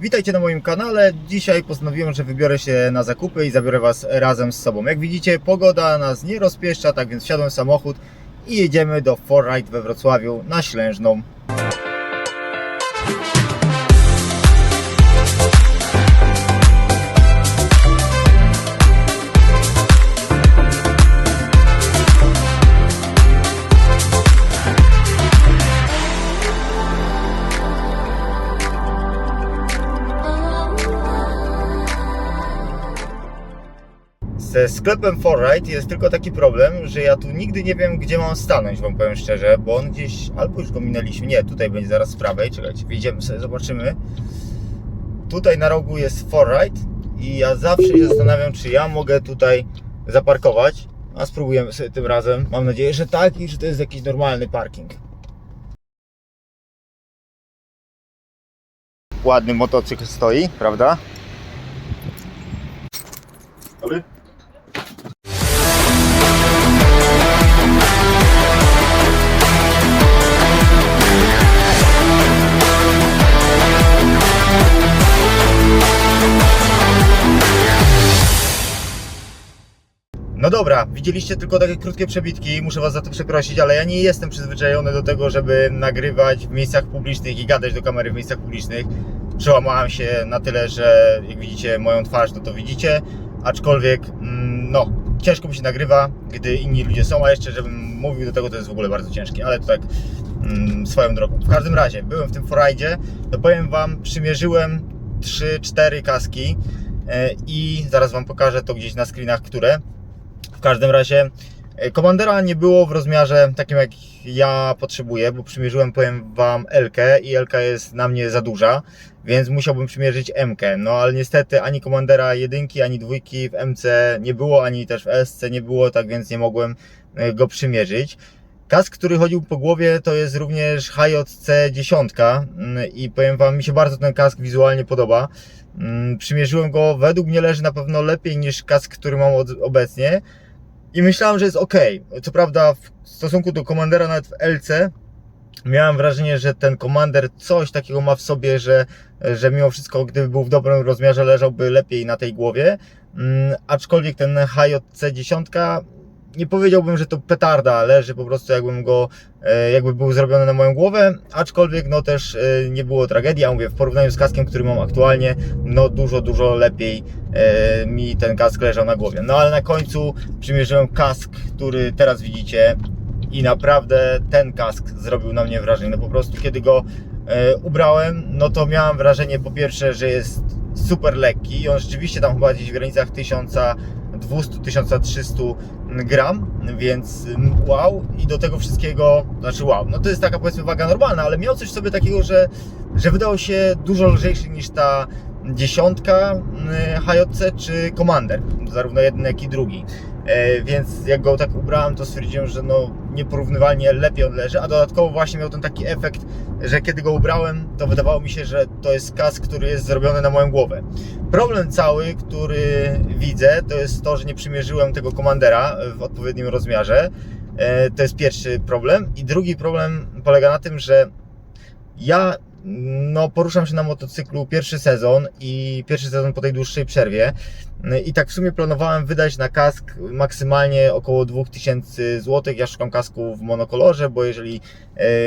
Witajcie na moim kanale. Dzisiaj postanowiłem, że wybiorę się na zakupy i zabiorę Was razem z sobą. Jak widzicie, pogoda nas nie rozpieszcza, tak więc wsiadłem w samochód i jedziemy do 4Ride we Wrocławiu na Ślężną. Ze sklepem 4Ride jest tylko taki problem, że ja tu nigdy nie wiem, gdzie mam stanąć, wam powiem szczerze, bo on gdzieś, albo już go minęliśmy, nie, tutaj będzie zaraz z prawej, czekajcie, wyjdziemy sobie, zobaczymy. Tutaj na rogu jest 4Ride i ja zawsze się zastanawiam, czy ja mogę tutaj zaparkować, a spróbujemy sobie tym razem, mam nadzieję, że tak i że to jest jakiś normalny parking. Ładny motocykl stoi, prawda? Dobry. No dobra, widzieliście tylko takie krótkie przebitki, muszę Was za to przeprosić, ale ja nie jestem przyzwyczajony do tego, żeby nagrywać w miejscach publicznych i gadać do kamery w miejscach publicznych. Przełamałem się na tyle, że jak widzicie moją twarz, no to widzicie, aczkolwiek no, ciężko mi się nagrywa, gdy inni ludzie są, a jeszcze żebym mówił do tego, to jest w ogóle bardzo ciężkie, ale to tak swoją drogą. W każdym razie, byłem w tym 4Ride'zie, to powiem Wam, przymierzyłem 3-4 kaski i zaraz Wam pokażę to gdzieś na screenach, które. W każdym razie Commandera nie było w rozmiarze takim, jak ja potrzebuję, bo przymierzyłem, powiem Wam, L-kę i L-ka jest na mnie za duża, więc musiałbym przymierzyć M-kę. No ale niestety ani Commandera 1, ani 2 w MC nie było, ani też w S-ce nie było, tak więc nie mogłem go przymierzyć. Kask, który chodził po głowie, to jest również HJC 10 i powiem Wam, mi się bardzo ten kask wizualnie podoba. Przymierzyłem go, według mnie leży na pewno lepiej niż kask, który mam obecnie i myślałem, że jest ok. Co prawda w stosunku do Commandera nawet w LC miałem wrażenie, że ten Commander coś takiego ma w sobie, że mimo wszystko, gdyby był w dobrym rozmiarze, leżałby lepiej na tej głowie, aczkolwiek ten HJC 10 nie powiedziałbym, że to petarda, leży po prostu jakby był zrobiony na moją głowę, aczkolwiek no też nie było tragedii, ja mówię, w porównaniu z kaskiem, który mam aktualnie, no dużo lepiej mi ten kask leżał na głowie. No ale na końcu przymierzyłem kask, który teraz widzicie i naprawdę ten kask zrobił na mnie wrażenie, no po prostu kiedy go ubrałem, no to miałem wrażenie po pierwsze, że jest super lekki i on rzeczywiście tam chyba gdzieś w granicach 1200-1300 gram, więc wow, i do tego wszystkiego, znaczy wow, no to jest taka powiedzmy waga normalna, ale miał coś w sobie takiego, że wydawał się dużo lżejszy niż ta 10 HJC czy Commander, zarówno jeden jak i drugi. Więc jak go tak ubrałem, to stwierdziłem, że no nieporównywalnie lepiej on leży, a dodatkowo właśnie miał ten taki efekt, że kiedy go ubrałem, to wydawało mi się, że to jest kask, który jest zrobiony na moją głowę. Problem cały, który widzę, to jest to, że nie przymierzyłem tego Commandera w odpowiednim rozmiarze. To jest pierwszy problem. I drugi problem polega na tym, że ja poruszam się na motocyklu pierwszy sezon po tej dłuższej przerwie i tak w sumie planowałem wydać na kask maksymalnie około 2000 zł. Ja szukam kasku w monokolorze, bo jeżeli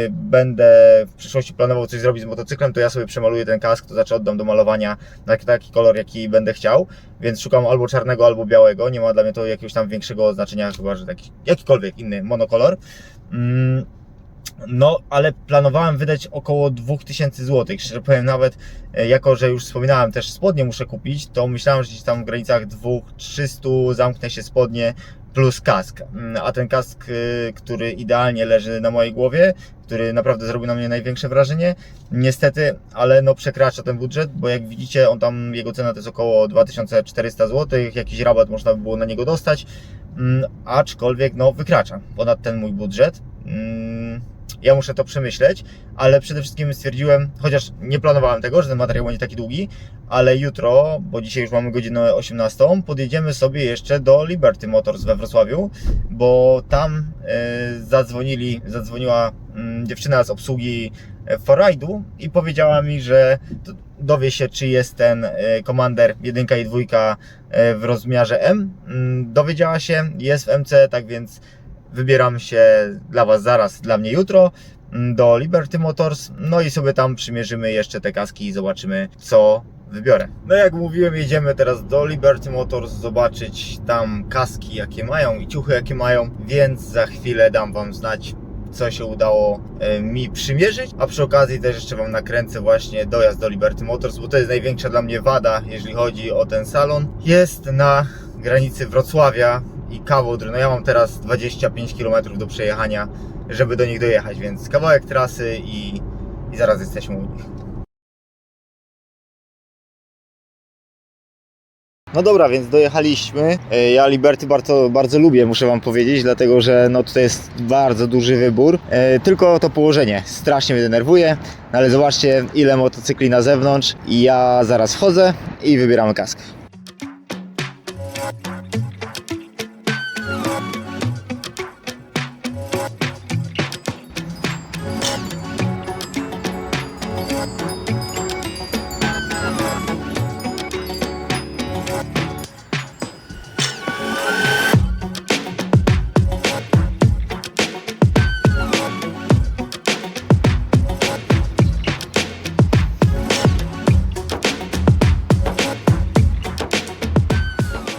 będę w przyszłości planował coś zrobić z motocyklem, to ja sobie przemaluję ten kask, to znaczy oddam do malowania na taki kolor, jaki będę chciał, więc szukam albo czarnego, albo białego, nie ma dla mnie to jakiegoś tam większego znaczenia, chyba że jakikolwiek inny monokolor. No, ale planowałem wydać około 2000 zł. Szczerze powiem, nawet jako, że już wspominałem, też spodnie muszę kupić, to myślałem, że gdzieś tam w granicach 2300 zamknę się spodnie plus kask. A ten kask, który idealnie leży na mojej głowie, który naprawdę zrobił na mnie największe wrażenie, niestety, ale no przekracza ten budżet, bo jak widzicie, jego cena to jest około 2400 zł, jakiś rabat można by było na niego dostać, aczkolwiek no wykracza ponad ten mój budżet. Ja muszę to przemyśleć, ale przede wszystkim stwierdziłem, chociaż nie planowałem tego, że ten materiał będzie taki długi, ale jutro, bo dzisiaj już mamy godzinę 18, podjedziemy sobie jeszcze do Liberty Motors we Wrocławiu, bo tam zadzwoniła dziewczyna z obsługi 4Ride'u i powiedziała mi, że dowie się, czy jest ten Commander 1 i 2 w rozmiarze M. Dowiedziała się, jest w MC, tak więc wybieram się dla Was zaraz, dla mnie jutro, do Liberty Motors, no i sobie tam przymierzymy jeszcze te kaski i zobaczymy, co wybiorę. No jak mówiłem, jedziemy teraz do Liberty Motors zobaczyć tam kaski jakie mają i ciuchy jakie mają, więc za chwilę dam Wam znać, co się udało mi przymierzyć, a przy okazji też jeszcze Wam nakręcę właśnie dojazd do Liberty Motors, bo to jest największa dla mnie wada, jeżeli chodzi o ten salon. Jest na granicy Wrocławia i Kawodr. No ja mam teraz 25 km do przejechania, żeby do nich dojechać, więc kawałek trasy i zaraz jesteśmy u nich. No dobra, więc dojechaliśmy. Ja Liberty bardzo lubię, muszę Wam powiedzieć, dlatego że no tutaj jest bardzo duży wybór. Tylko to położenie strasznie mnie denerwuje, ale zobaczcie, ile motocykli na zewnątrz i ja zaraz wchodzę i wybieramy kask.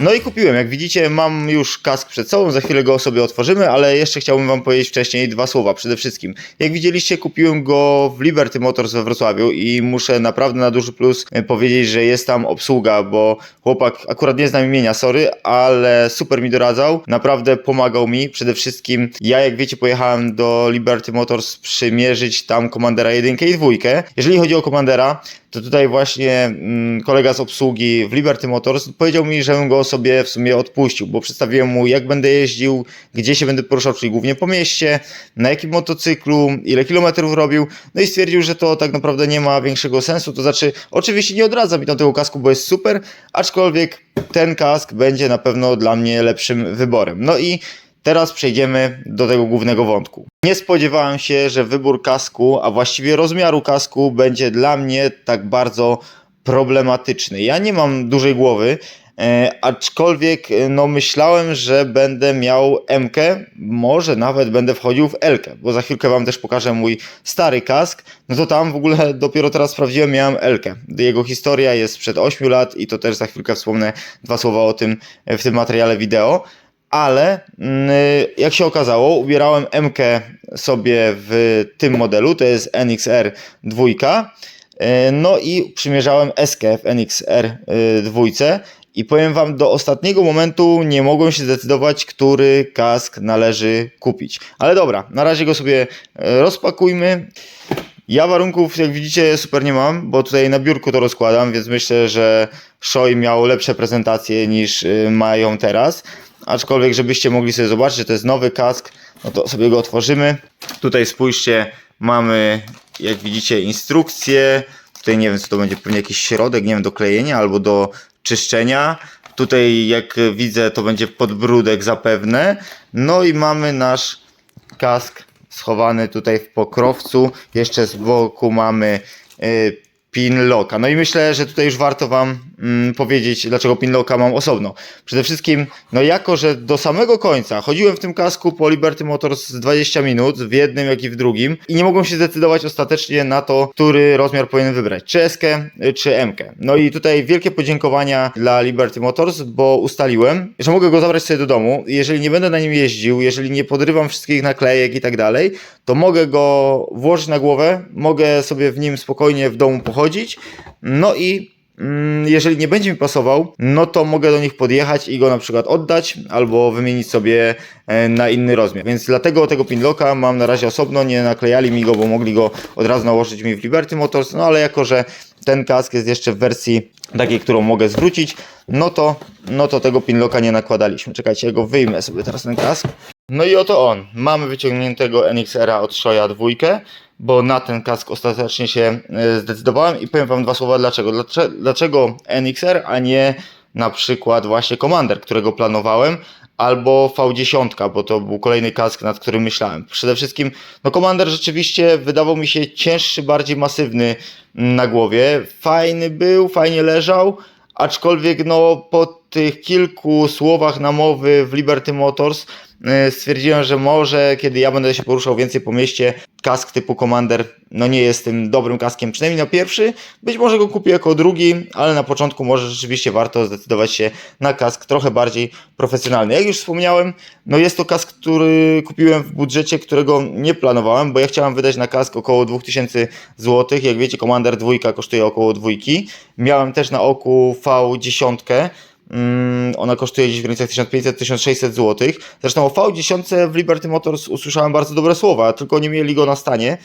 No i kupiłem, jak widzicie mam już kask przed sobą, za chwilę go sobie otworzymy, ale jeszcze chciałbym Wam powiedzieć wcześniej dwa słowa. Przede wszystkim, jak widzieliście, kupiłem go w Liberty Motors we Wrocławiu i muszę naprawdę na duży plus powiedzieć, że jest tam obsługa, bo chłopak akurat nie znam imienia, sorry, ale super mi doradzał, naprawdę pomagał mi. Przede wszystkim ja, jak wiecie, pojechałem do Liberty Motors przymierzyć tam Commandera 1 i 2. Jeżeli chodzi o Commandera, to tutaj właśnie kolega z obsługi w Liberty Motors powiedział mi, żebym go sobie w sumie odpuścił, bo przedstawiłem mu, jak będę jeździł, gdzie się będę poruszał, czyli głównie po mieście, na jakim motocyklu, ile kilometrów robił, no i stwierdził, że to tak naprawdę nie ma większego sensu, to znaczy oczywiście nie odradza mi tego kasku, bo jest super, aczkolwiek ten kask będzie na pewno dla mnie lepszym wyborem. No i teraz przejdziemy do tego głównego wątku. Nie spodziewałem się, że wybór kasku, a właściwie rozmiaru kasku będzie dla mnie tak bardzo problematyczny. Ja nie mam dużej głowy, aczkolwiek no myślałem, że będę miał M-kę, może nawet będę wchodził w L-kę, bo za chwilkę Wam też pokażę mój stary kask. No to tam w ogóle dopiero teraz sprawdziłem, miałem L-kę. Jego historia jest sprzed 8 lat i to też za chwilkę wspomnę dwa słowa o tym w tym materiale wideo. Ale jak się okazało, ubierałem M-kę sobie w tym modelu, to jest NXR 2, no i przymierzałem S-kę w NXR 2 i powiem Wam, do ostatniego momentu nie mogłem się zdecydować, który kask należy kupić. Ale dobra, na razie go sobie rozpakujmy. Ja warunków, jak widzicie, super nie mam, bo tutaj na biurku to rozkładam, więc myślę, że Shoei miał lepsze prezentacje niż mają teraz. Aczkolwiek, żebyście mogli sobie zobaczyć, że to jest nowy kask, no to sobie go otworzymy. Tutaj spójrzcie, mamy, jak widzicie, instrukcję. Tutaj nie wiem, co to będzie, pewnie jakiś środek, nie wiem, do klejenia albo do czyszczenia. Tutaj, jak widzę, to będzie podbródek zapewne. No i mamy nasz kask schowany tutaj w pokrowcu. Jeszcze z boku mamy pin locka. No i myślę, że tutaj już warto Wam powiedzieć, dlaczego pin locka mam osobno. Przede wszystkim, no jako, że do samego końca chodziłem w tym kasku po Liberty Motors 20 minut, w jednym jak i w drugim i nie mogłem się zdecydować ostatecznie na to, który rozmiar powinien wybrać, czy S-kę, czy M-kę. No i tutaj wielkie podziękowania dla Liberty Motors, bo ustaliłem, że mogę go zabrać sobie do domu i jeżeli nie będę na nim jeździł, jeżeli nie podrywam wszystkich naklejek i tak dalej, to mogę go włożyć na głowę, mogę sobie w nim spokojnie w domu pochodzić, no i jeżeli nie będzie mi pasował, no to mogę do nich podjechać i go na przykład oddać albo wymienić sobie na inny rozmiar. Więc dlatego tego pinlocka mam na razie osobno, nie naklejali mi go, bo mogli go od razu nałożyć mi w Liberty Motors, no ale jako, że ten kask jest jeszcze w wersji takiej, którą mogę zwrócić, no to tego pinlocka nie nakładaliśmy. Czekajcie, ja go wyjmę sobie teraz ten kask. No i oto on. Mamy wyciągniętego NXR-a od Shoya 2, bo na ten kask ostatecznie się zdecydowałem i powiem Wam dwa słowa dlaczego. Dlaczego NXR, a nie na przykład właśnie Commander, którego planowałem, albo V10, bo to był kolejny kask, nad którym myślałem. Przede wszystkim, no Commander rzeczywiście wydawał mi się cięższy, bardziej masywny na głowie. Fajny był, fajnie leżał, aczkolwiek no po tych kilku słowach namowy w Liberty Motors stwierdziłem, że może kiedy ja będę się poruszał więcej po mieście, kask typu Commander no nie jest tym dobrym kaskiem, przynajmniej na pierwszy. Być może go kupię jako drugi, ale na początku może rzeczywiście warto zdecydować się na kask trochę bardziej profesjonalny. Jak już wspomniałem, no jest to kask, który kupiłem w budżecie, którego nie planowałem, bo ja chciałem wydać na kask około 2000 zł. Jak wiecie, Commander 2 kosztuje około 2. Miałem też na oku V10. Ona kosztuje gdzieś w granicach 1500-1600 zł. Zresztą o V10 w Liberty Motors usłyszałem bardzo dobre słowa, tylko nie mieli go na stanie.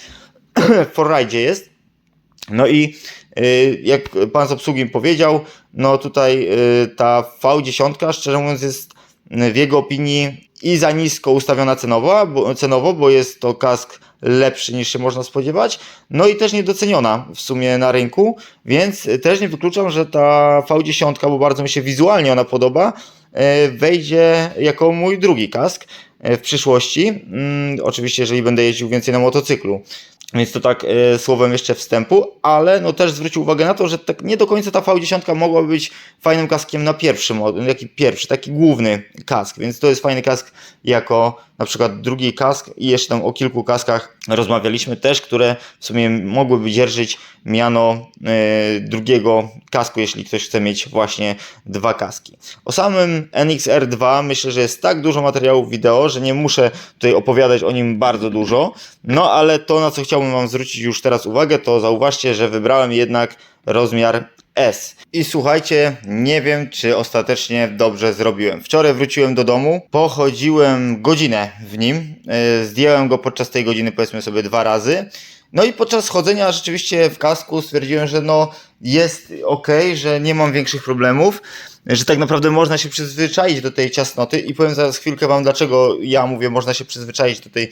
W Forridzie jest. No i jak pan z obsługi powiedział, no tutaj ta V10 szczerze mówiąc jest w jego opinii i za nisko ustawiona cenowo, bo jest to kask lepszy niż się można spodziewać, no i też niedoceniona w sumie na rynku, więc też nie wykluczam, że ta V10, bo bardzo mi się wizualnie ona podoba, wejdzie jako mój drugi kask w przyszłości, oczywiście jeżeli będę jeździł więcej na motocyklu. Więc to tak słowem jeszcze wstępu, ale no też zwrócił uwagę na to, że tak nie do końca ta V10 mogłaby być fajnym kaskiem na taki główny kask, więc to jest fajny kask jako na przykład drugi kask i jeszcze tam o kilku kaskach rozmawialiśmy też, które w sumie mogłyby dzierżyć miano drugiego kasku, jeśli ktoś chce mieć właśnie dwa kaski. O samym NXR2 myślę, że jest tak dużo materiałów wideo, że nie muszę tutaj opowiadać o nim bardzo dużo, no ale to, na co chciałbym wam zwrócić już teraz uwagę, to zauważcie, że wybrałem jednak rozmiar S. I słuchajcie, nie wiem, czy ostatecznie dobrze zrobiłem. Wczoraj wróciłem do domu, pochodziłem godzinę w nim, zdjąłem go podczas tej godziny powiedzmy sobie 2 razy. No i podczas chodzenia rzeczywiście w kasku stwierdziłem, że no jest ok, że nie mam większych problemów, że tak naprawdę można się przyzwyczaić do tej ciasnoty i powiem zaraz chwilkę wam, dlaczego ja mówię, można się przyzwyczaić do tej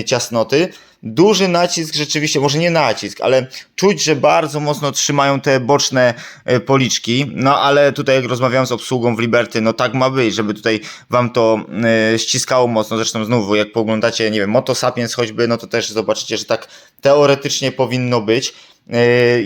ciasnoty. Duży nacisk rzeczywiście, może nie nacisk, ale czuć, że bardzo mocno trzymają te boczne policzki, no ale tutaj jak rozmawiałem z obsługą w Liberty, no tak ma być, żeby tutaj wam to ściskało mocno, zresztą znowu jak pooglądacie, nie wiem, Moto Sapiens choćby, no to też zobaczycie, że tak teoretycznie powinno być.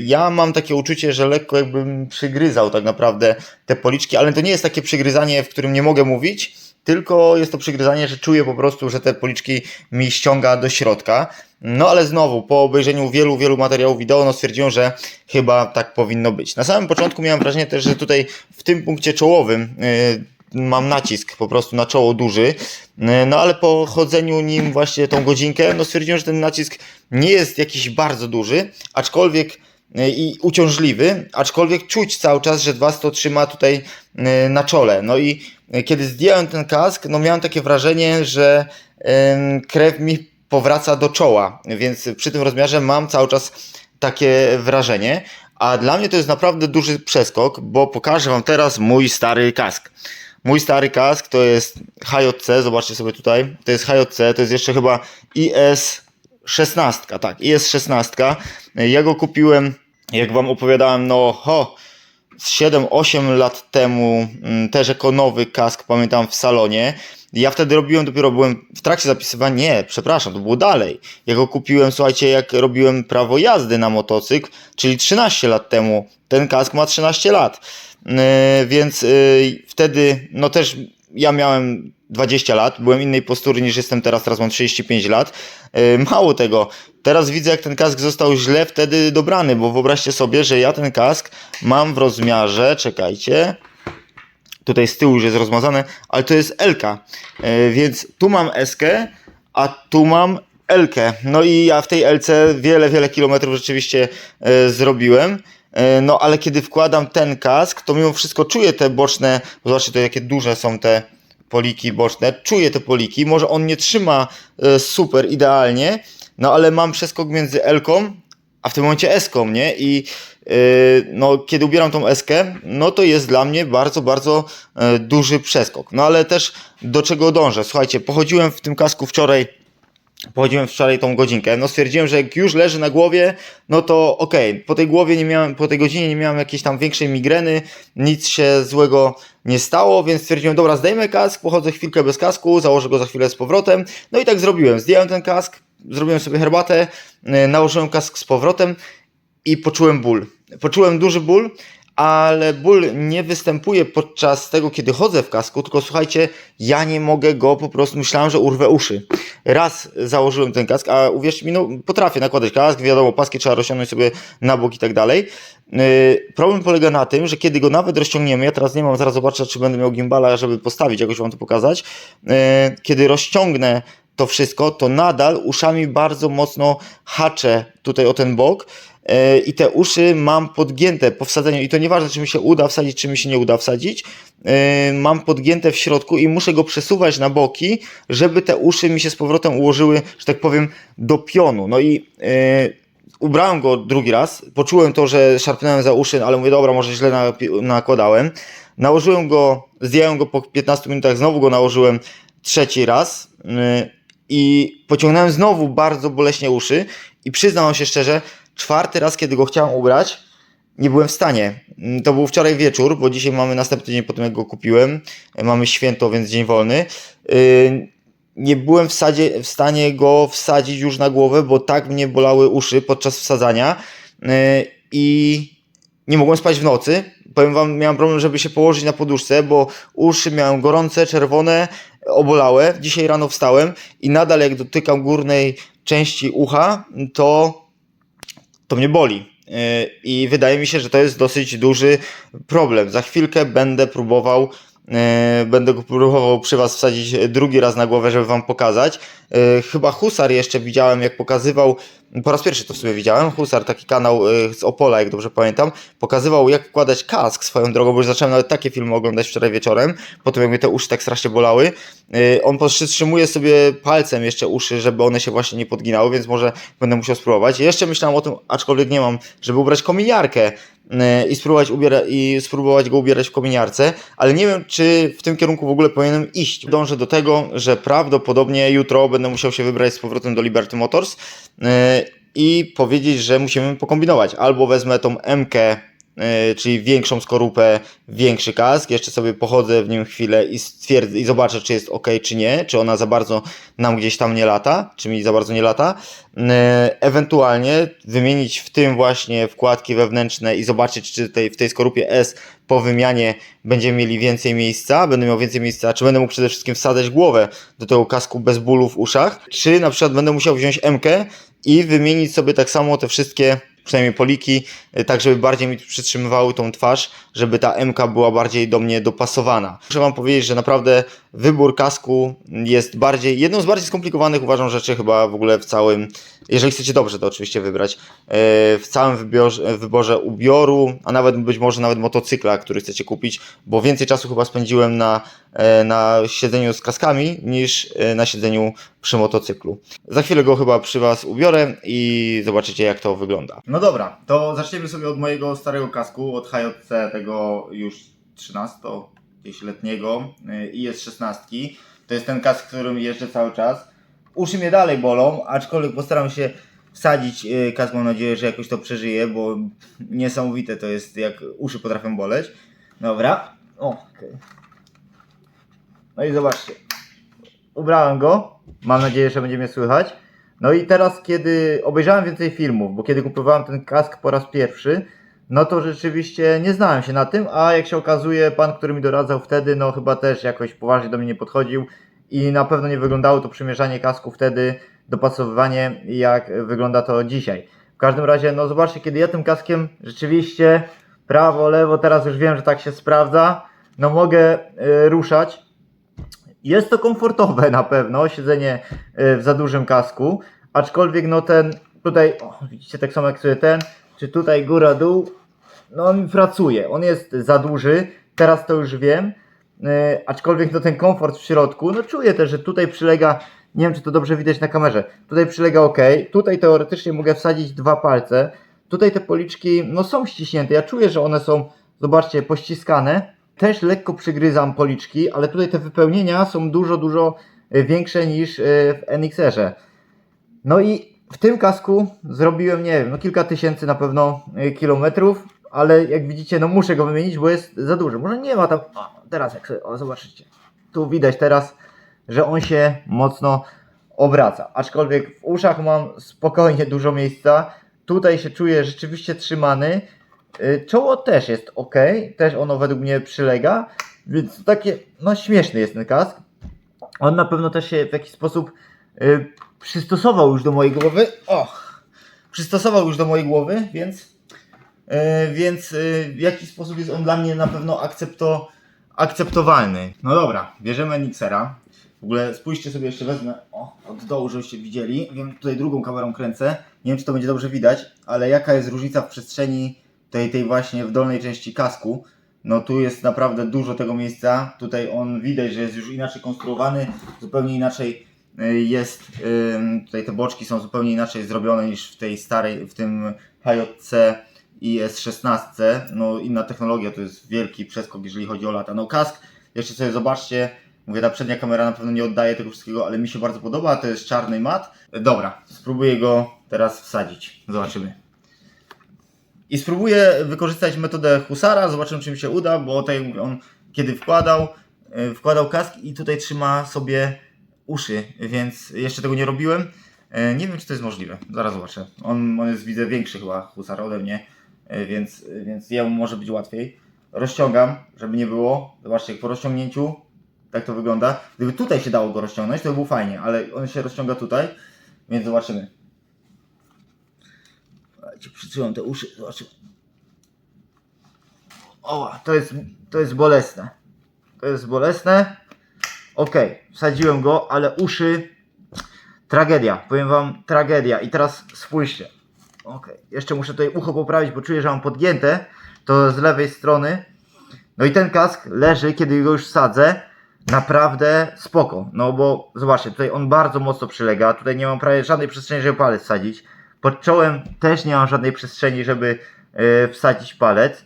Ja mam takie uczucie, że lekko jakbym przygryzał tak naprawdę te policzki, ale to nie jest takie przygryzanie, w którym nie mogę mówić, tylko jest to przygryzanie, że czuję po prostu, że te policzki mi ściąga do środka. No ale znowu, po obejrzeniu wielu materiałów wideo, no stwierdziłem, że chyba tak powinno być. Na samym początku miałem wrażenie też, że tutaj w tym punkcie czołowym mam nacisk po prostu na czoło duży, no ale po chodzeniu nim właśnie tą godzinkę, no stwierdziłem, że ten nacisk nie jest jakiś bardzo duży, aczkolwiek i uciążliwy, aczkolwiek czuć cały czas, że was to trzyma tutaj na czole. No i kiedy zdjąłem ten kask, no miałem takie wrażenie, że krew mi powraca do czoła, więc przy tym rozmiarze mam cały czas takie wrażenie, a dla mnie to jest naprawdę duży przeskok, bo pokażę wam teraz mój stary kask. Mój stary kask to jest HJC, zobaczcie sobie tutaj, to jest HJC, to jest jeszcze chyba IS-16, tak, IS-16. Ja go kupiłem, jak wam opowiadałem, no 7-8 lat temu, też jako nowy kask, pamiętam, w salonie. Ja wtedy byłem w trakcie zapisywania, nie, przepraszam, to było dalej. Ja go kupiłem, słuchajcie, jak robiłem prawo jazdy na motocykl, czyli 13 lat temu. Ten kask ma 13 lat. Więc wtedy, no też ja miałem 20 lat, byłem innej postury niż jestem teraz mam 35 lat. Mało tego, teraz widzę, jak ten kask został źle wtedy dobrany, bo wyobraźcie sobie, że ja ten kask mam w rozmiarze, czekajcie, tutaj z tyłu już jest rozmazane, ale to jest L-ka, więc tu mam S-kę, a tu mam L-kę. No i ja w tej L-ce wiele kilometrów rzeczywiście zrobiłem. No ale kiedy wkładam ten kask, to mimo wszystko czuję te boczne, zobaczcie tutaj jakie duże są te poliki boczne, czuję te poliki, może on nie trzyma super idealnie, no ale mam przeskok między L-ką, a w tym momencie S-ką, nie? I no, kiedy ubieram tą S-kę, no to jest dla mnie bardzo duży przeskok. No ale też do czego dążę? Słuchajcie, pochodziłem w tym kasku wczoraj Pochodziłem wczoraj tą godzinkę, no stwierdziłem, że jak już leży na głowie, no to okej. Po tej godzinie nie miałem jakiejś tam większej migreny, nic się złego nie stało, więc stwierdziłem, dobra, zdejmę kask, pochodzę chwilkę bez kasku, założę go za chwilę z powrotem, no i tak zrobiłem, zdjąłem ten kask, zrobiłem sobie herbatę, nałożyłem kask z powrotem i poczułem ból. Poczułem duży ból, ale ból nie występuje podczas tego, kiedy chodzę w kasku, tylko słuchajcie, ja nie mogę go, po prostu myślałem, że urwę uszy. Raz założyłem ten kask, a uwierzcie mi, no potrafię nakładać kask, wiadomo, paski trzeba rozciągnąć sobie na bok i tak dalej. Problem polega na tym, że kiedy go nawet rozciągniemy, ja teraz nie mam, zaraz zobaczę, czy będę miał gimbala, żeby postawić, jakoś wam to pokazać. Kiedy rozciągnę to wszystko, to nadal uszami bardzo mocno haczę tutaj o ten bok. I te uszy mam podgięte po wsadzeniu i to nieważne, czy mi się uda wsadzić, czy mi się nie uda wsadzić, mam podgięte w środku i muszę go przesuwać na boki, żeby te uszy mi się z powrotem ułożyły, że tak powiem, do pionu. No i ubrałem go drugi raz, poczułem to, że szarpnąłem za uszy, ale mówię, dobra, może źle nakładałem. Nałożyłem go, zdjąłem go po 15 minutach, znowu go nałożyłem trzeci raz i pociągnąłem znowu bardzo boleśnie uszy i przyznam się szczerze, czwarty raz, kiedy go chciałem ubrać, nie byłem w stanie. To był wczoraj wieczór, bo dzisiaj mamy następny dzień po tym, jak go kupiłem. Mamy święto, więc dzień wolny. Nie byłem w stanie go wsadzić już na głowę, bo tak mnie bolały uszy podczas wsadzania i nie mogłem spać w nocy. Powiem wam, miałem problem, żeby się położyć na poduszce, bo uszy miałem gorące, czerwone, obolałe. Dzisiaj rano wstałem i nadal jak dotykam górnej części ucha, to mnie boli. I wydaje mi się, że to jest dosyć duży problem. Za chwilkę będę go próbował przy was wsadzić drugi raz na głowę, żeby wam pokazać. Chyba Husar jeszcze widziałem, jak pokazywał, po raz pierwszy to w sobie widziałem, Husar, taki kanał z Opola, jak dobrze pamiętam, pokazywał, jak wkładać kask swoją drogą, bo już zacząłem nawet takie filmy oglądać wczoraj wieczorem, po tym jak mnie te uszy tak strasznie bolały. On powstrzymuje sobie palcem jeszcze uszy, żeby one się właśnie nie podginały, więc może będę musiał spróbować. Jeszcze myślałem o tym, aczkolwiek nie mam, żeby ubrać kominiarkę i spróbować go ubierać w kominiarce, ale nie wiem, czy w tym kierunku w ogóle powinienem iść. Dążę do tego, że prawdopodobnie jutro będę musiał się wybrać z powrotem do Liberty Motors i powiedzieć, że musimy pokombinować. Albo wezmę tą M-kę, czyli większą skorupę, większy kask, jeszcze sobie pochodzę w nim chwilę i stwierdzę i zobaczę, czy jest ok, czy nie, czy ona za bardzo nam gdzieś tam nie lata, czy mi za bardzo nie lata. Ewentualnie wymienić w tym właśnie wkładki wewnętrzne i zobaczyć, czy w tej skorupie S po wymianie będziemy mieli więcej miejsca, będę miał więcej miejsca, czy będę mógł przede wszystkim wsadzać głowę do tego kasku bez bólu w uszach, czy na przykład będę musiał wziąć M-kę i wymienić sobie tak samo te wszystkie, przynajmniej poliki, tak żeby bardziej mi przytrzymywały tą twarz, żeby ta M-ka była bardziej do mnie dopasowana. Muszę wam powiedzieć, że naprawdę wybór kasku jest jedną z bardziej skomplikowanych, uważam, rzeczy chyba w ogóle w całym, jeżeli chcecie dobrze to oczywiście wybrać, w całym wyborze ubioru, a nawet być może nawet motocykla, który chcecie kupić, bo więcej czasu chyba spędziłem na siedzeniu z kaskami niż na siedzeniu przy motocyklu. Za chwilę go chyba przy was ubiorę i zobaczycie, jak to wygląda. No dobra, to zaczniemy sobie od mojego starego kasku, od HJC tego już 13-letniego i jest 16. To jest ten kask, którym jeżdżę cały czas. Uszy mnie dalej bolą, aczkolwiek postaram się wsadzić kask, mam nadzieję, że jakoś to przeżyję, bo niesamowite to jest, jak uszy potrafią boleć. Dobra, okej. No i zobaczcie, ubrałem go, mam nadzieję, że będzie mnie słychać. No i teraz, kiedy obejrzałem więcej filmów, bo kiedy kupowałem ten kask po raz pierwszy, no to rzeczywiście nie znałem się na tym, a jak się okazuje, pan, który mi doradzał wtedy, no chyba też jakoś poważnie do mnie nie podchodził i na pewno nie wyglądało to przymierzanie kasku wtedy, dopasowywanie, jak wygląda to dzisiaj. W każdym razie, no zobaczcie, kiedy ja tym kaskiem rzeczywiście prawo, lewo, teraz już wiem, że tak się sprawdza, no mogę ruszać. Jest to komfortowe na pewno, siedzenie w za dużym kasku, aczkolwiek no ten tutaj, widzicie tak samo jak sobie ten, czy tutaj góra dół, no on pracuje, on jest za duży, teraz to już wiem, aczkolwiek no ten komfort w środku, no czuję też, że tutaj przylega, nie wiem czy to dobrze widać na kamerze, tutaj przylega ok, tutaj teoretycznie mogę wsadzić 2 palce, tutaj te policzki no są ściśnięte, ja czuję, że one są, zobaczcie, pościskane. Też lekko przygryzam policzki, ale tutaj te wypełnienia są dużo większe niż w NXR-ze. No i w tym kasku zrobiłem, nie wiem, no kilka tysięcy na pewno kilometrów, ale jak widzicie, no muszę go wymienić, bo jest za duży. Może nie ma tam, o, teraz jak sobie, o, zobaczycie, tu widać teraz, że on się mocno obraca, aczkolwiek w uszach mam spokojnie dużo miejsca, tutaj się czuję rzeczywiście trzymany, czoło też jest ok, też ono według mnie przylega, więc takie, no śmieszny jest ten kask. On na pewno też się w jakiś sposób przystosował już do mojej głowy. Przystosował już do mojej głowy, więc w jakiś sposób jest on dla mnie na pewno akceptowalny. No dobra, bierzemy Enixera. W ogóle spójrzcie sobie, jeszcze wezmę od dołu, żebyście widzieli. Wiem, tutaj drugą kamerą kręcę. Nie wiem, czy to będzie dobrze widać, ale jaka jest różnica w przestrzeni tej właśnie w dolnej części kasku. No tu jest naprawdę dużo tego miejsca. Tutaj on widać, że jest już inaczej konstruowany, zupełnie inaczej jest. Tutaj te boczki są zupełnie inaczej zrobione niż w tej starej, w tym HJC i S16. No inna technologia, to jest wielki przeskok, jeżeli chodzi o lata. No kask, jeszcze sobie zobaczcie. Mówię, ta przednia kamera na pewno nie oddaje tego wszystkiego, ale mi się bardzo podoba. To jest czarny mat. Dobra, spróbuję go teraz wsadzić. Zobaczymy. I spróbuję wykorzystać metodę Husara, zobaczymy, czy mi się uda, bo tak jak mówię, on kiedy wkładał kask i tutaj trzyma sobie uszy, więc jeszcze tego nie robiłem. Nie wiem, czy to jest możliwe, zaraz zobaczę. On jest, widzę, większy chyba Husar ode mnie, więc jemu może być łatwiej. Rozciągam, żeby nie było. Zobaczcie, jak po rozciągnięciu tak to wygląda. Gdyby tutaj się dało go rozciągnąć, to by było fajnie, ale on się rozciąga tutaj, więc zobaczymy. Przytrzymam te uszy, zobaczymy. O, to jest bolesne. To jest bolesne. Ok, wsadziłem go, ale uszy... Tragedia, powiem wam, tragedia. I teraz spójrzcie. Ok, jeszcze muszę tutaj ucho poprawić, bo czuję, że mam podgięte. To z lewej strony. No i ten kask leży, kiedy go już wsadzę. Naprawdę spoko. No bo zobaczcie, tutaj on bardzo mocno przylega. Tutaj nie mam prawie żadnej przestrzeni, żeby palec wsadzić. Pod czołem też nie mam żadnej przestrzeni, żeby wsadzić palec.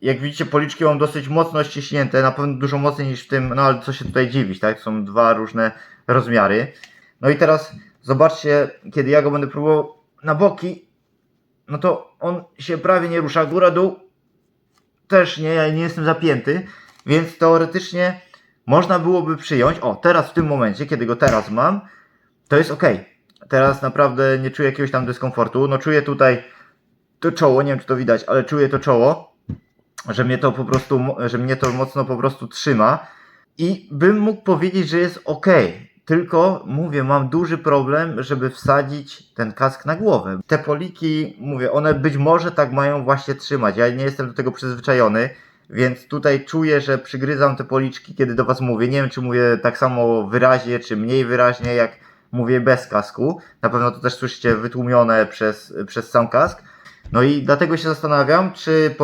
Jak widzicie, policzki mam dosyć mocno ściśnięte, na pewno dużo mocniej niż w tym, no ale co się tutaj dziwić, tak? Są dwa różne rozmiary. No i teraz zobaczcie, kiedy ja go będę próbował na boki, no to on się prawie nie rusza, góra-dół też nie, ja nie jestem zapięty, więc teoretycznie można byłoby przyjąć, teraz w tym momencie, kiedy go teraz mam, to jest ok. Teraz naprawdę nie czuję jakiegoś tam dyskomfortu, no czuję tutaj to czoło, nie wiem czy to widać, ale czuję to czoło, że mnie to mocno po prostu trzyma i bym mógł powiedzieć, że jest ok. Tylko mówię, mam duży problem, żeby wsadzić ten kask na głowę. Te poliki, mówię, one być może tak mają właśnie trzymać. Ja nie jestem do tego przyzwyczajony, więc tutaj czuję, że przygryzam te policzki, kiedy do was mówię. Nie wiem, czy mówię tak samo wyraźnie, czy mniej wyraźnie, jak mówię bez kasku. Na pewno to też słyszycie wytłumione przez sam kask. No i dlatego się zastanawiam, czy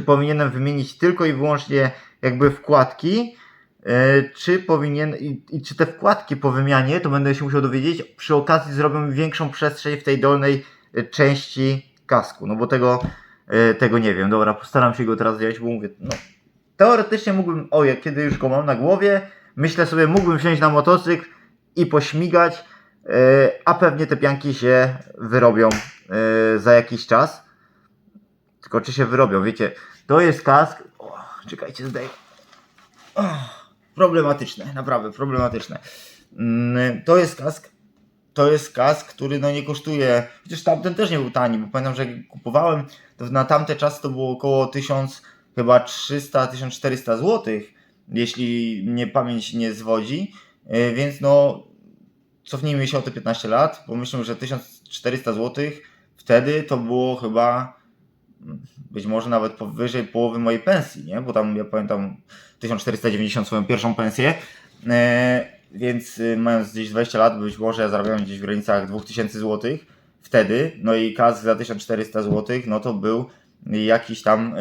powinienem wymienić tylko i wyłącznie jakby wkładki, czy te wkładki po wymianie, to będę się musiał dowiedzieć, przy okazji zrobią większą przestrzeń w tej dolnej części kasku, no bo tego nie wiem. Dobra, postaram się go teraz zdjąć, bo mówię, no teoretycznie mógłbym, kiedy już go mam na głowie, myślę sobie, mógłbym wsiąść na motocykl i pośmigać, a pewnie te pianki się wyrobią za jakiś czas. Tylko czy się wyrobią, wiecie, to jest kask, czekajcie, zdejmę. Problematyczne, naprawdę problematyczne. To jest kask, który no nie kosztuje, chociaż tamten też nie był tani, bo pamiętam, że jak kupowałem, to na tamte czasy to było około 1300-1400 zł, jeśli mnie pamięć nie zwodzi, więc no cofnijmy się o te 15 lat, bo myślę, że 1400 zł wtedy to było chyba być może nawet powyżej połowy mojej pensji, nie? Bo tam ja pamiętam 1490 swoją pierwszą pensję, więc mając gdzieś 20 lat, być może ja zarabiałem gdzieś w granicach 2000 zł wtedy, no i kask za 1400 zł, no to był jakiś tam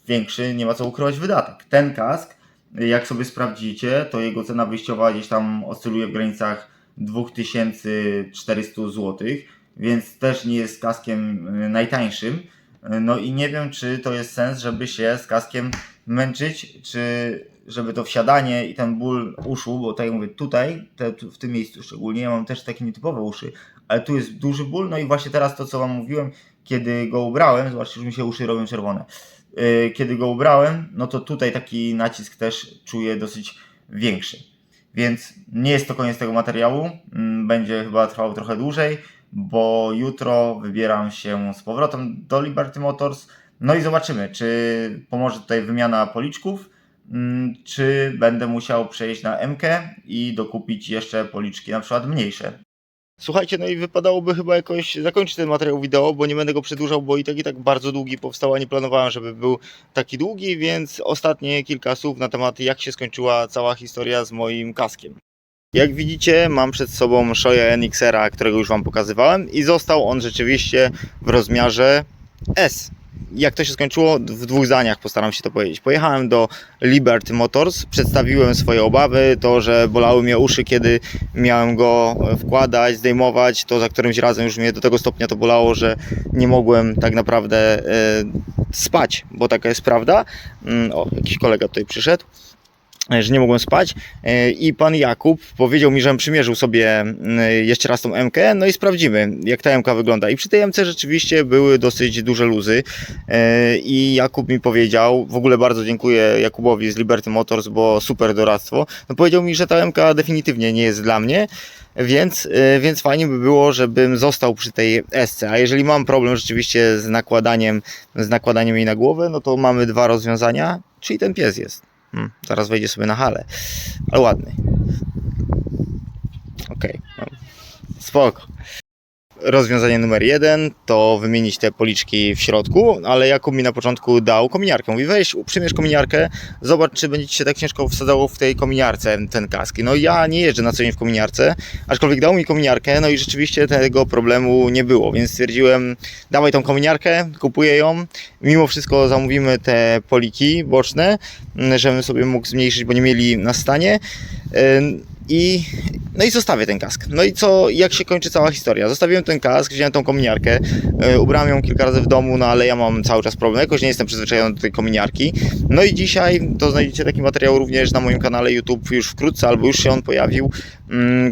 większy, nie ma co ukrywać, wydatek. Ten kask, jak sobie sprawdzicie, to jego cena wyjściowa gdzieś tam oscyluje w granicach 2400 zł, więc też nie jest kaskiem najtańszym. No i nie wiem, czy to jest sens, żeby się z kaskiem męczyć, żeby to wsiadanie i ten ból uszu, bo tak jak mówię, tutaj, w tym miejscu szczególnie, ja mam też takie nietypowe uszy, ale tu jest duży ból, no i właśnie teraz to, co wam mówiłem, kiedy go ubrałem, zobaczcie, że mi się uszy robią czerwone, kiedy go ubrałem, no to tutaj taki nacisk też czuję dosyć większy, więc nie jest to koniec tego materiału, będzie chyba trwał trochę dłużej, bo jutro wybieram się z powrotem do Liberty Motors, no i zobaczymy, czy pomoże tutaj wymiana policzków, czy będę musiał przejść na MK i dokupić jeszcze policzki na przykład mniejsze. Słuchajcie, no i wypadałoby chyba jakoś zakończyć ten materiał wideo, bo nie będę go przedłużał, bo i tak bardzo długi powstał, a nie planowałem, żeby był taki długi, więc ostatnie kilka słów na temat, jak się skończyła cała historia z moim kaskiem. Jak widzicie, mam przed sobą Shoya NXR-a, którego już wam pokazywałem i został on rzeczywiście w rozmiarze S. Jak to się skończyło? W dwóch zdaniach postaram się to powiedzieć. Pojechałem do Liberty Motors, przedstawiłem swoje obawy, to, że bolały mnie uszy, kiedy miałem go wkładać, zdejmować, to za którymś razem już mnie do tego stopnia to bolało, że nie mogłem tak naprawdę spać, bo taka jest prawda. O, jakiś kolega tutaj przyszedł. Że nie mogłem spać i pan Jakub powiedział mi, żebym przymierzył sobie jeszcze raz tą MK, no i sprawdzimy, jak ta MK wygląda. I przy tej MK rzeczywiście były dosyć duże luzy i Jakub mi powiedział, w ogóle bardzo dziękuję Jakubowi z Liberty Motors, bo super doradztwo, no powiedział mi, że ta MK definitywnie nie jest dla mnie, więc fajnie by było, żebym został przy tej SC, a jeżeli mam problem rzeczywiście z nakładaniem jej na głowę, no to mamy dwa rozwiązania, czyli ten pies jest. Zaraz wejdzie sobie na halę, ale ładny. Okej, no, spoko. Rozwiązanie numer 1 to wymienić te policzki w środku, ale Jakub mi na początku dał kominiarkę. Mówi, weź, przymierz kominiarkę, zobacz, czy będzie ci się tak ciężko wsadzało w tej kominiarce ten kask. No ja nie jeżdżę na co dzień w kominiarce, aczkolwiek dał mi kominiarkę, no i rzeczywiście tego problemu nie było, więc stwierdziłem, dawaj tą kominiarkę, kupuję ją, mimo wszystko zamówimy te poliki boczne, żebym sobie mógł zmniejszyć, bo nie mieli na stanie. No i zostawię ten kask. No i co, jak się kończy cała historia? Zostawiłem ten kask, wziąłem tą kominiarkę, ubrałem ją kilka razy w domu, no ale ja mam cały czas problem, jakoś nie jestem przyzwyczajony do tej kominiarki. No i dzisiaj to znajdziecie taki materiał również na moim kanale YouTube już wkrótce, albo już się on pojawił,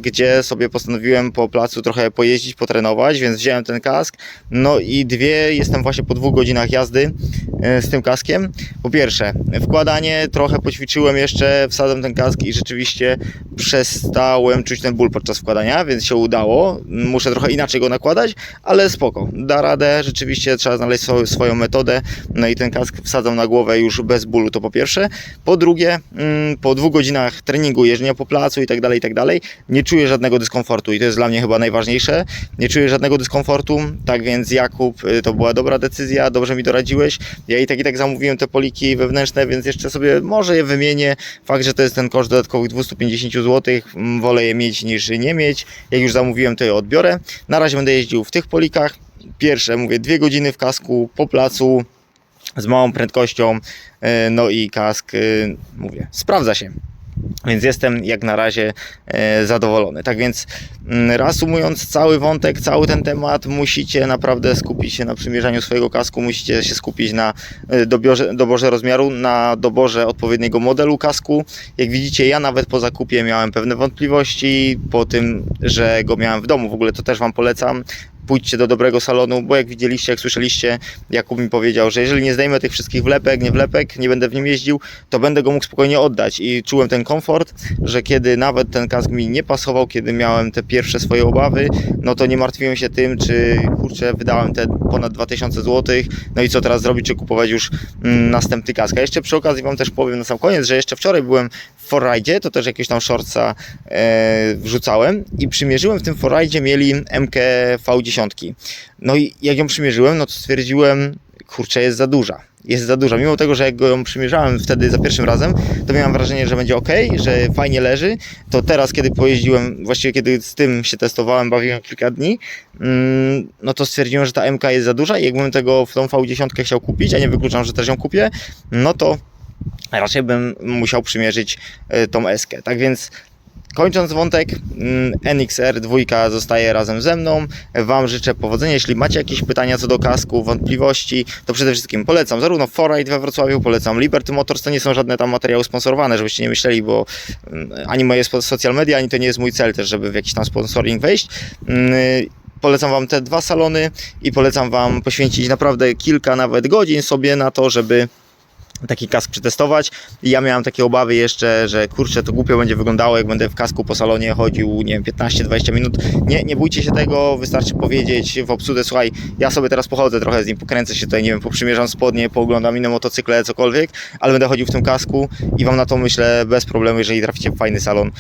gdzie sobie postanowiłem po placu trochę pojeździć, potrenować, więc wziąłem ten kask. No i jestem właśnie po 2 godzinach jazdy z tym kaskiem. Po pierwsze, wkładanie, trochę poćwiczyłem jeszcze, wsadzam ten kask i rzeczywiście przestałem czuć ten ból podczas wkładania, więc się udało. Muszę trochę inaczej go nakładać, ale spoko, da radę, rzeczywiście trzeba znaleźć swoją metodę. No i ten kask wsadzam na głowę już bez bólu, to po pierwsze. Po drugie, po 2 godzinach treningu, jeżdżenia po placu i tak dalej, nie czuję żadnego dyskomfortu i to jest dla mnie chyba najważniejsze. Nie czuję żadnego dyskomfortu, tak więc Jakub, to była dobra decyzja, dobrze mi doradziłeś. Ja i tak zamówiłem te poliki wewnętrzne, więc jeszcze sobie może je wymienię. Fakt, że to jest ten koszt dodatkowych 250 zł, wolę je mieć niż nie mieć. Jak już zamówiłem, to je odbiorę. Na razie będę jeździł w tych polikach. Pierwsze, mówię, 2 godziny w kasku po placu z małą prędkością, no i kask, mówię, sprawdza się. Więc jestem jak na razie zadowolony. Tak więc reasumując cały wątek, cały ten temat, musicie naprawdę skupić się na przymierzaniu swojego kasku, musicie się skupić na doborze rozmiaru, na doborze odpowiedniego modelu kasku. Jak widzicie, ja nawet po zakupie miałem pewne wątpliwości, po tym, że go miałem w domu. W ogóle to też Wam polecam. Pójdźcie do dobrego salonu, bo jak widzieliście, jak słyszeliście, Jakub mi powiedział, że jeżeli nie zdejmę tych wszystkich wlepek, nie będę w nim jeździł, to będę go mógł spokojnie oddać i czułem ten komfort, że kiedy nawet ten kask mi nie pasował, kiedy miałem te pierwsze swoje obawy, no to nie martwiłem się tym, czy kurczę, wydałem te ponad 2000 zł, no i co teraz zrobić, czy kupować już następny kask. A jeszcze przy okazji Wam też powiem na sam koniec, że jeszcze wczoraj byłem w Forridzie, to też jakiegoś tam shortsa wrzucałem i przymierzyłem w tym Forridzie, mieli MK V10. No i jak ją przymierzyłem, no to stwierdziłem, kurczę, jest za duża. Jest za duża. Mimo tego, że jak ją przymierzałem wtedy za pierwszym razem, to miałem wrażenie, że będzie ok, że fajnie leży. To teraz, kiedy pojeździłem, właściwie kiedy z tym się testowałem, bawiłem kilka dni, no to stwierdziłem, że ta MK jest za duża i jakbym tą V10 chciał kupić, a nie wykluczam, że też ją kupię, no to raczej bym musiał przymierzyć tą S-kę. Tak więc Kończąc wątek, NXR 2 zostaje razem ze mną. Wam życzę powodzenia. Jeśli macie jakieś pytania co do kasku, wątpliwości, to przede wszystkim polecam zarówno Forride we Wrocławiu, polecam Liberty Motors. To nie są żadne tam materiały sponsorowane, żebyście nie myśleli, bo ani moje social media, ani to nie jest mój cel też, żeby w jakiś tam sponsoring wejść. Polecam Wam te 2 salony i polecam Wam poświęcić naprawdę kilka nawet godzin sobie na to, żeby taki kask przetestować. I ja miałem takie obawy jeszcze, że kurczę, to głupio będzie wyglądało, jak będę w kasku po salonie chodził, nie wiem, 15-20 minut. Nie bójcie się tego, wystarczy powiedzieć w obsłudze: słuchaj, ja sobie teraz pochodzę trochę z nim, pokręcę się tutaj, nie wiem, poprzymierzam spodnie, pooglądam inne motocykle, cokolwiek, ale będę chodził w tym kasku i Wam na to, myślę, bez problemu, jeżeli traficie w fajny salon,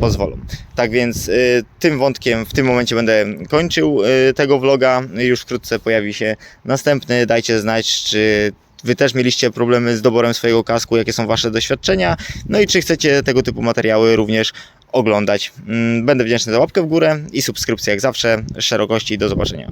pozwolą. Tak więc tym wątkiem w tym momencie będę kończył tego vloga. Już wkrótce pojawi się następny. Dajcie znać, czy Wy też mieliście problemy z doborem swojego kasku, jakie są Wasze doświadczenia, no i czy chcecie tego typu materiały również oglądać. Będę wdzięczny za łapkę w górę i subskrypcję jak zawsze. Szerokości, do zobaczenia.